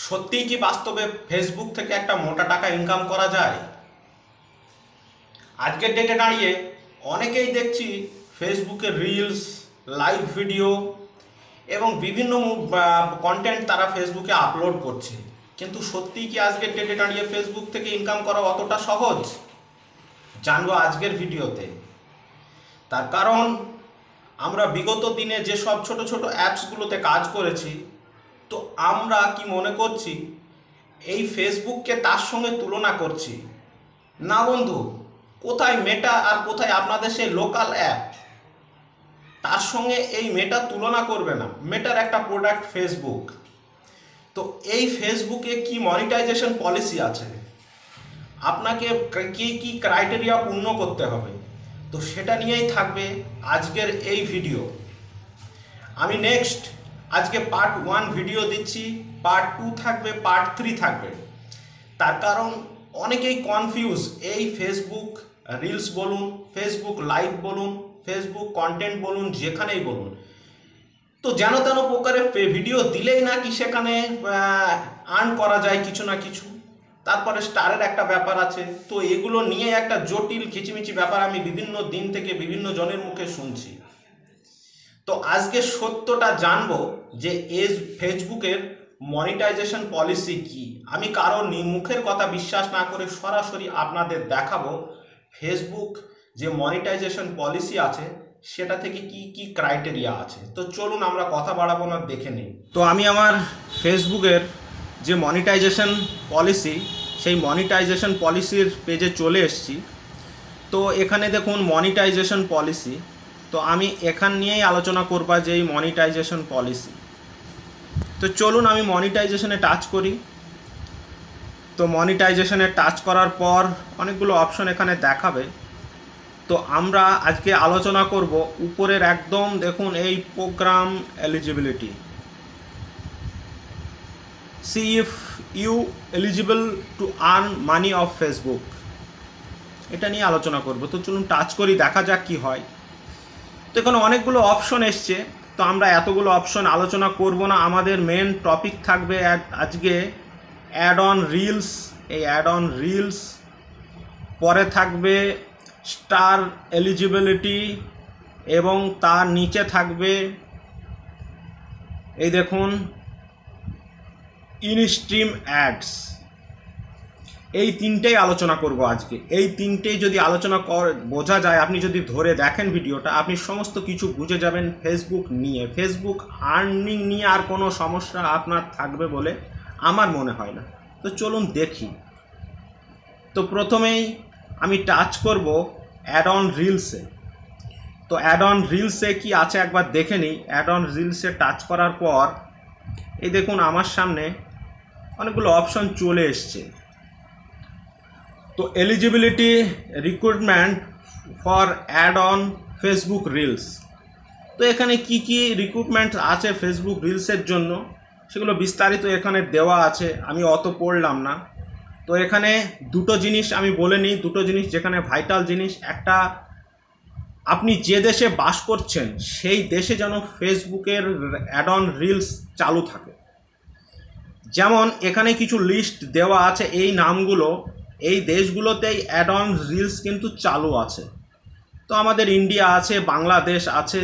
সত্যিই কি বাস্তবে ফেসবুক থেকে একটা মোটা টাকা ইনকাম করা যায়? আজকের ডেটে দাঁড়িয়ে অনেকেই দেখছি ফেসবুকে রিলস, লাইভ ভিডিও এবং বিভিন্ন কন্টেন্ট তারা ফেসবুকে আপলোড করছে। কিন্তু সত্যিই কি আজকের ডেটে দাঁড়িয়ে ফেসবুক থেকে ইনকাম করা অতটা সহজ? জানবো আজকের ভিডিওতে। তার কারণ আমরা বিগত দিনে যেসব ছোট ছোট অ্যাপসগুলোতে কাজ করেছি, তো আমরা কি মনে করছি এই ফেসবুককে তার সঙ্গে তুলনা করছি? না বন্ধু, কোথায় মেটা আর কোথায় আপনাদের সেই লোকাল অ্যাপ? তার সঙ্গে এই মেটা তুলনা করবে না। মেটার একটা প্রোডাক্ট ফেসবুক। তো এই ফেসবুকে কি মনিটাইজেশন পলিসি আছে, আপনাকে কি কি ক্রাইটেরিয়া পূর্ণ করতে হবে, তো সেটা নিয়েই থাকবে আজকের এই ভিডিও। আমি আজকে পার্ট 1 ভিডিও দিচ্ছি, পার্ট 2 থাকবে, পার্ট 3 থাকবে। তার কারণ অনেকেই কনফিউজ, এই ফেসবুক রিলস বলুন, ফেসবুক লাইভ বলুন, ফেসবুক কন্টেন্ট বলুন, যেখানেই বলুন, তো যেন তেন প্রকারে ভিডিও দিলেই নাকি সেখানে আর্ন করা যায় কিছু না কিছু। তারপরে স্টারের একটা ব্যাপার আছে। তো এগুলো নিয়ে একটা জটিল খিচিমিচি ব্যাপার আমি বিভিন্ন দিন থেকে বিভিন্ন জনের মুখে শুনছি। তো আজকে সত্যটা জানবো যে ফেসবুকের মনিটাইজেশন পলিসি কি। আমি কারো মুখের কথা বিশ্বাস না করে সরাসরি আপনাদের দেখাবো ফেসবুক যে মনিটাইজেশন পলিসি আছে সেটা থেকে কি কি ক্রাইটেরিয়া আছে। তো চলুন আমরা কথা বাড়াবো না, দেখে নিই। তো আমি আমার ফেসবুকের যে মনিটাইজেশন পলিসি, সেই মনিটাইজেশন পলিসির পেজে চলে এসেছি। তো এখানে দেখুন মনিটাইজেশন পলিসি। তো আমি এখান নিয়েই আলোচনা করব যে এই মনিটাইজেশন পলিসি। তো চলুন আমি মনিটাইজেশনে টাচ করি। তো মনিটাইজেশনে টাচ করার পর অনেকগুলো অপশন এখানে দেখাবে। তো আমরা আজকে আলোচনা করব উপরের একদম দেখুন এই program eligibility, see if you eligible to earn money of Facebook, এটা নিয়ে আলোচনা করব। তো চলুন টাচ করি, দেখা যাক কি হয়। তো এখানে অনেকগুলো অপশন এসছে, তো আমরা এতগুলো অপশন আলোচনা করব না। আমাদের মেন টপিক থাকবে আজকে অ্যাড অন রিলস। এই অ্যাড অন রিলস পরে থাকবে স্টার এলিজিবিলিটি এবং তার নিচে থাকবে এই দেখুন ইন স্ট্রিম অ্যাডস। এই তিনটেই আলোচনা করব আজকে। এই তিনটেই যদি আলোচনা বোঝা যায়, আপনি যদি ধরে দেখেন ভিডিওটা, আপনি সমস্ত কিছু বুঝে যাবেন ফেসবুক নিয়ে। ফেসবুক আর্নিং নিয়ে আর কোনো সমস্যা আপনার থাকবে বলে আমার মনে হয় না। তো চলুন দেখি। তো প্রথমেই আমি টাচ করব অ্যাড অন রিলসে। তো অ্যাড অন রিলসে কি আছে একবার দেখে নিই। অ্যাড অন রিলসে টাচ করার পর এই দেখুন আমার সামনে অনেকগুলো অপশন চলে এসছে। তো eligibility recruitment for ad on Facebook reels. তো এখানে কি কি রিক্রুটমেন্ট আছে ফেসবুক রিলসের জন্য সেগুলো বিস্তারিত এখানে দেওয়া আছে, আমি অত পড়লাম না। তো এখানে দুটো জিনিস আমি বলে নিই, দুটো জিনিস যেখানে ভাইটাল জিনিস। একটা, আপনি যে দেশে বাস করছেন সেই দেশে যেন ফেসবুকের অ্যাড অন রিলস চালু থাকে। যেমন এখানে কিছু লিস্ট দেওয়া আছে, এই নামগুলো, এই দেশগুলোতেই অ্যাড অন রিলস কিন্তু চালু আছে। তো আমাদের ইন্ডিয়া আছে, বাংলাদেশ আছে,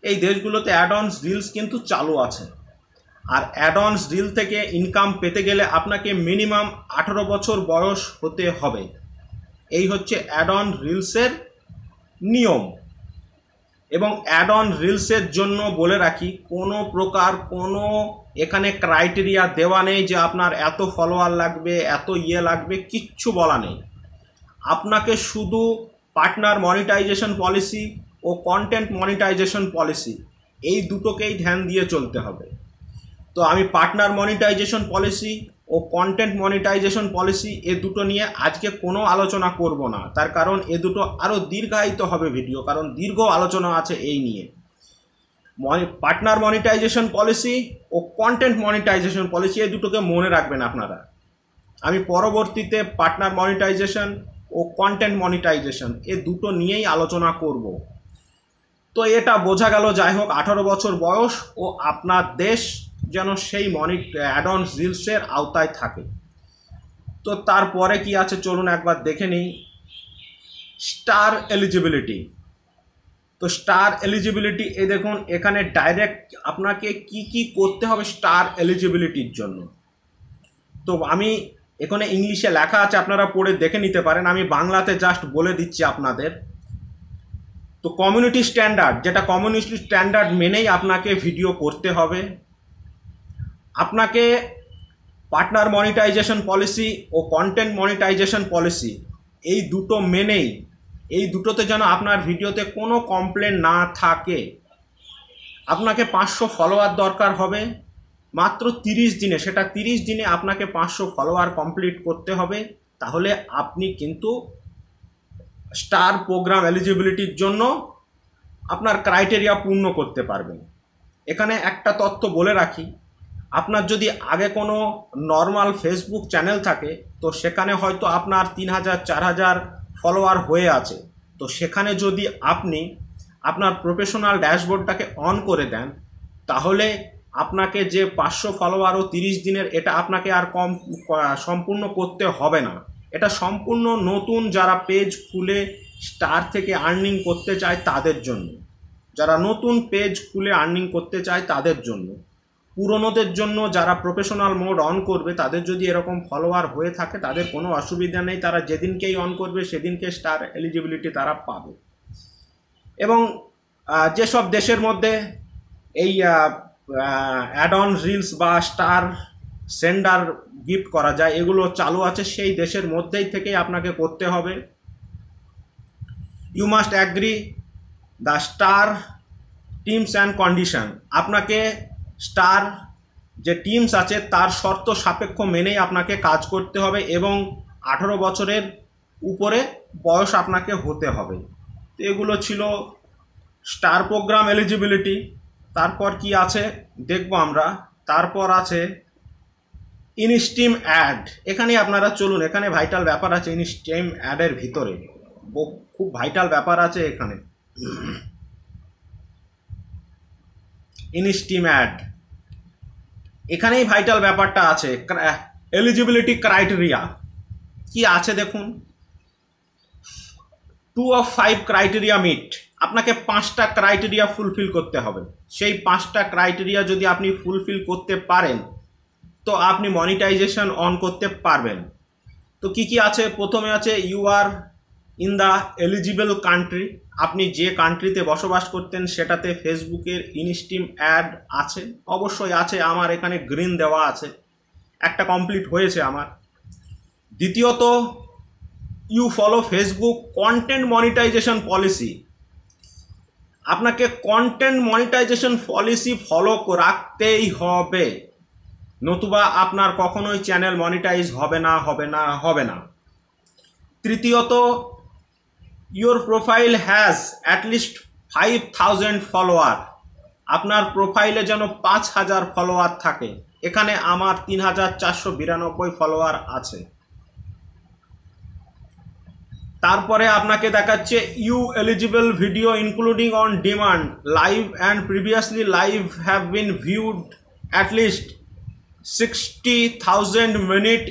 এই দেশগুলোতে অ্যাড অন রিলস কিন্তু চালু আছে। আর অ্যাড অন রিল থেকে ইনকাম পেতে গেলে আপনাকে মিনিমাম 18 বছর বয়স হতে হবে। এই হচ্ছে অ্যাড অন রিলসের নিয়ম। এবং অ্যাড অন রিলসের জন্য বলে রাখি, কোনো প্রকার কোনো এখানে ক্রাইটেরিয়া দেওয়া নেই যে আপনার এত ফলোয়ার লাগবে, এত লাগবে, কিচ্ছু বলা নেই। আপনাকে শুধু পার্টনার মনিটাইজেশন পলিসি ও কন্টেন্ট মনিটাইজেশন পলিসি, এই দুটোকেই ধ্যান দিয়ে চলতে হবে। তো আমি পার্টনার মনিটাইজেশন পলিসি ও কন্টেন্ট মনিটাইজেশন পলিসি এ দুটো নিয়ে আজকে কোনো আলোচনা করব না। তার কারণ এ দুটো আরও দীর্ঘায়িত হবে ভিডিও, কারণ দীর্ঘ আলোচনা আছে এই নিয়ে। পার্টনার মনিটাইজেশন পলিসি ও কন্টেন্ট মনিটাইজেশন পলিসি এই দুটোকে মনে রাখবেন আপনারা। আমি পরবর্তীতে পার্টনার মনিটাইজেশন ও কন্টেন্ট মনিটাইজেশন এ দুটো নিয়েই আলোচনা করব। তো এটা বোঝা গেল। যাই হোক, 18 বছর বয়স ও আপনার দেশ যেন সেই অ্যাড অন রিলসের আওতায় থাকে। তো তারপরে কি আছে চলুন একবার দেখে নিই। Star eligibility. তো স্টার এলিজিবিলিটি এই দেখুন এখানে ডাইরেক্ট আপনাকে কি কি করতে হবে স্টার এলিজিবিলিটির জন্য। তো আমি এখানে ইংলিশে লেখা আছে, আপনারা পড়ে দেখে নিতে পারেন, আমি বাংলাতে জাস্ট বলে দিচ্ছি আপনাদের। তো কমিউনিটি স্ট্যান্ডার্ড, যেটা কমিউনিটি স্ট্যান্ডার্ড মেনেই আপনাকে ভিডিও করতে হবে। আপনাকে পার্টনার মনিটাইজেশন পলিসি ও কন্টেন্ট মনিটাইজেশন পলিসি এই দুটো মেনেই, এই দুটোতে যেন আপনার ভিডিওতে কোনো কমপ্লেন না থাকে। আপনাকে 500 ফলোয়ার দরকার হবে মাত্র 30 দিনে, সেটা 30 দিনে আপনাকে 500 ফলোয়ার কমপ্লিট করতে হবে। তাহলে আপনি কিন্তু স্টার প্রোগ্রাম এলিজিবিলিটির জন্য আপনার ক্রাইটেরিয়া পূর্ণ করতে পারবেন। এখানে একটা তথ্য বলে রাখি, আপনার যদি আগে কোনো নর্মাল ফেসবুক চ্যানেল থাকে তো সেখানে হয়তো আপনার 3000 4000 ফলোয়ার হয়ে আছে, তো সেখানে যদি আপনি আপনার প্রফেশনাল ড্যাশবোর্ডটাকে অন করে দেন তাহলে আপনাকে যে 500 ফলোয়ার ও 30 দিনের এটা আপনাকে আর সম্পূর্ণ করতে হবে না। এটা সম্পূর্ণ নতুন যারা পেজ খুলে স্টার থেকে আর্নিং করতে চায় তাদের জন্য, যারা নতুন পেজ খুলে আর্নিং করতে চায় তাদের জন্য। পুরনোদের জন্য যারা প্রফেশনাল মোড অন করবে তাদের যদি এরকম ফলোয়ার হয়ে থাকে তাদের কোনো অসুবিধা নেই, তারা যেদিনকেই অন করবে সেদিনকে স্টার এলিজিবিলিটি তারা পাবে। এবং যেসব দেশের মধ্যে এই অ্যাড অন রিলস বা স্টার সেন্ডার গিফট করা যায় এগুলো চালু আছে, সেই দেশের মধ্যেই থেকেই আপনাকে করতে হবে। You must agree the star terms and condition. আপনাকে স্টার যে টিমস আছে তার শর্ত সাপেক্ষ মেনেই আপনাকে কাজ করতে হবে এবং 18 বছরের উপরে বয়স আপনাকে হতে হবে। তো এগুলো ছিল স্টার প্রোগ্রাম এলিজিবিলিটি। তারপর কি আছে দেখব আমরা। তারপর আছে ইনস্টিম অ্যাড। এখানে আপনারা চলুন, এখানে ভাইটাল ব্যাপার আছে ইনস্টিম অ্যাডের ভিতরে, খুব ভাইটাল ব্যাপার আছে এখানে। ইনস্টিম অ্যাড, এখানেই ভাইটাল ব্যাপারটা আছে। এলিজিবিলিটি ক্রাইটেরিয়া কি আছে দেখুন। 2 of 5 ক্রাইটেরিয়া মিট। আপনাকে 5টা ক্রাইটেরিয়া ফুলফিল করতে হবে। সেই 5টা ক্রাইটেরিয়া যদি আপনি ফুলফিল করতে পারেন তো আপনি মনিটাইজেশন অন করতে পারবেন। তো কি কি আছে, প্রথমে আছে you are in the eligible country. আপনি যে কান্ট্রিতে বসবাস করতেন সেটাতে ফেসবুকের ইনস্টিম অ্যাড আছে, অবশ্যই আছে, আমার এখানে গ্রিন দেওয়া আছে, একটা কমপ্লিট হয়েছে আমার। দ্বিতীয়ত you follow Facebook content monetisation policy. আপনাকে কন্টেন্ট মনিটাইজেশন পলিসি ফলো রাখতেই হবে, নতুবা আপনার কখনোই চ্যানেল মনিটাইজ হবে না। তৃতীয়ত your profile has at least 5000 follower. আপনার প্রোফাইলে যেন 5000 ফলোয়ার থাকে। এখানে আমার 3492 ফলোয়ার আছে। তারপরে আপনাকে দেখাচ্ছে you eligible video including on demand live and previously live have been viewed at least 60,000 minute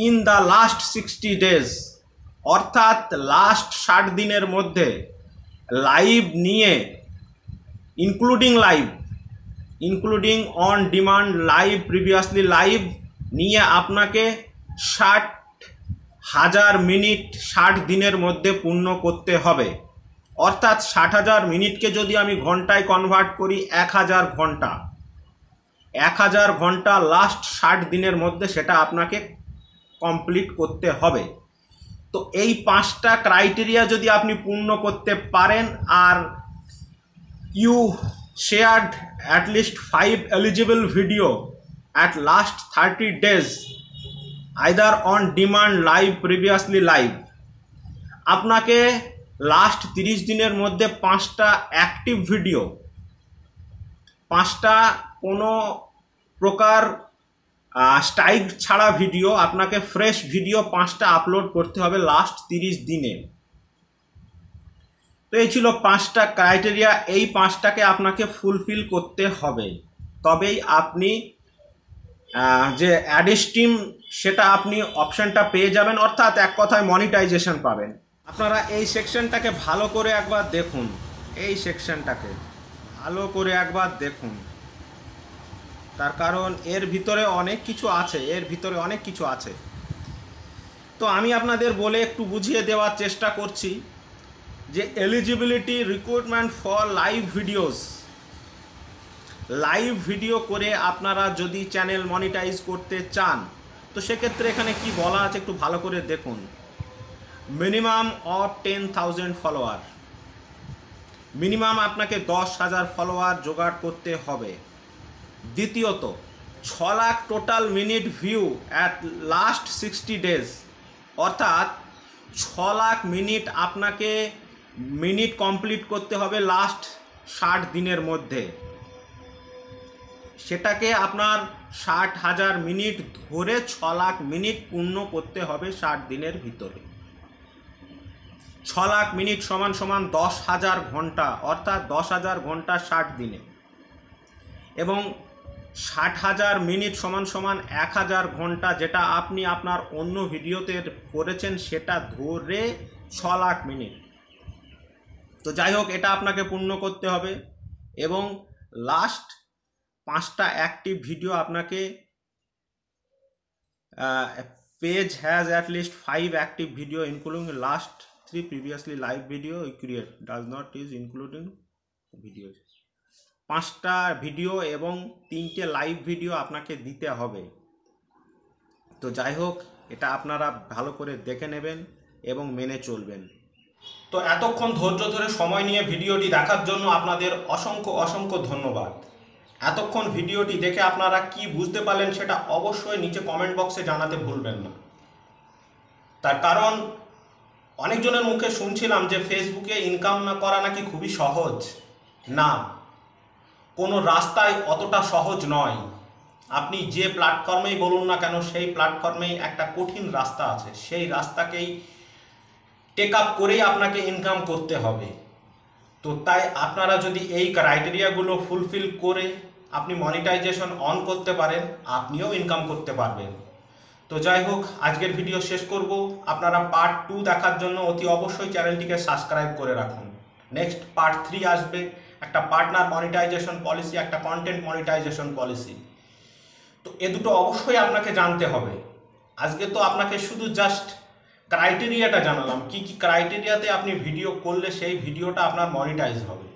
in the last 60 days. অর্থাৎ লাস্ট 60 দিনের মধ্যে লাইভ নিয়ে including on demand live previously live নিয়ে আপনাকে 60,000 মিনিট 60 দিনের মধ্যে পূর্ণ করতে হবে। অর্থাৎ 60,000 মিনিটকে যদি আমি ঘন্টায় কনভার্ট করি 1000 ঘন্টা, 1000 ঘন্টা লাস্ট 60 দিনের মধ্যে সেটা আপনাকে কমপ্লিট করতে হবে। তো এই 5টা ক্রাইটেরিয়া যদি আপনি পূর্ণ করতে পারেন আর you shared at least 5 eligible video at last 30 days either on demand live previously live, আপনাকে লাস্ট 30 দিনের মধ্যে 5টা অ্যাক্টিভ ভিডিও, 5টা কোনো প্রকার স্ট্রাইক ছাড়া ভিডিও, আপনাকে ফ্রেশ ভিডিও 5টা আপলোড করতে হবে লাস্ট 30 দিনে। তো এই ছিল 5টা ক্রাইটেরিয়া, এই 5টাকে আপনাকে ফুলফিল করতে হবে। তবেই আপনি যে অ্যাড স্ট্রিম সেটা আপনি অপশানটা পেয়ে যাবেন, অর্থাৎ এক কথায় মনিটাইজেশন পাবেন। আপনারা এই সেকশনটাকে ভালো করে একবার দেখুন, এই সেকশনটাকে ভালো করে একবার দেখুন, তার কারণ এর ভিতরে অনেক কিছু আছে, তো আমি আপনাদের বলে একটু বুঝিয়ে দেওয়ার চেষ্টা করছি যে eligibility recruitment for live video করে আপনারা যদি চ্যানেল মনিটাইজ করতে চান, তো সেক্ষেত্রে এখানে কি বলা আছে একটু ভালো করে দেখুন। মিনিমাম অফ 10,000 ফলোয়ার, মিনিমাম আপনাকে 10,000 ফলোয়ার জোগাড় করতে হবে। দ্বিতীয়ত 6 lakh total minute view at last 60 days, অর্থাৎ 6 লাখ মিনিট আপনাকে মিনিট কমপ্লিট করতে হবে লাস্ট 60 দিনের মধ্যে। সেটাকে আপনার 60,000 মিনিট ধরে 6 লাখ মিনিট পূর্ণ করতে হবে 60 দিনের ভিতরে। 6 লাখ মিনিট সমান সমান 10,000 ঘন্টা, অর্থাৎ 10,000 ঘন্টা 60 দিনে, এবং 60,000 মিনিট সমান সমান 1,000 ঘন্টা, যেটা আপনি আপনার অন্য ভিডিওতে করেছেন সেটা ধরে 6 লাখ মিনিট। তো যাই হোক, এটা আপনাকে পূর্ণ করতে হবে, এবং লাস্ট 5টা অ্যাক্টিভ ভিডিও আপনাকে page has at least 5 active video including last 3 previously live video create does not is including video. 5টা ভিডিও এবং 3টে লাইভ ভিডিও আপনাকে দিতে হবে। তো যাই হোক, এটা আপনারা ভালো করে দেখে নেবেন এবং মেনে চলবেন। তো এতক্ষণ ধৈর্য ধরে সময় নিয়ে ভিডিওটি দেখার জন্য আপনাদের অসংখ্য ধন্যবাদ। এতক্ষণ ভিডিওটি দেখে আপনারা কি বুঝতে পারলেন সেটা অবশ্যই নিচে কমেন্ট বক্সে জানাতে ভুলবেন না। তার কারণ অনেকজনের মুখে শুনছিলাম যে ফেসবুকে ইনকাম না করা নাকি খুবই সহজ। না, কোনো রাস্তায় অতটা সহজ নয়। আপনি যে প্ল্যাটফর্মেই বলুন না কেন, সেই প্ল্যাটফর্মেই একটা কঠিন রাস্তা আছে, সেই রাস্তাকেই টেক আপ করেই আপনাকে ইনকাম করতে হবে। তো তাই আপনারা যদি এই ক্রাইটেরিয়াগুলো ফুলফিল করে আপনি মনিটাইজেশন অন করতে পারেন, আপনিও ইনকাম করতে পারবেন। তো যাই হোক, আজকের ভিডিও শেষ করব। আপনারা পার্ট 2 দেখার জন্য অতি অবশ্যই চ্যানেলটিকে সাবস্ক্রাইব করে রাখুন। নেক্সট পার্ট 3 আসবে, একটা পার্টনার মনিটাইজেশন পলিসি, একটা কন্টেন্ট মনিটাইজেশন পলিসি। তো এ দুটো অবশ্যই আপনাকে জানতে হবে। আজকে তো আপনাকে শুধু জাস্ট ক্রাইটেরিয়াটা জানালাম, কি কি ক্রাইটেরিয়াতে আপনি ভিডিও করলে সেই ভিডিওটা আপনার মনিটাইজ হবে।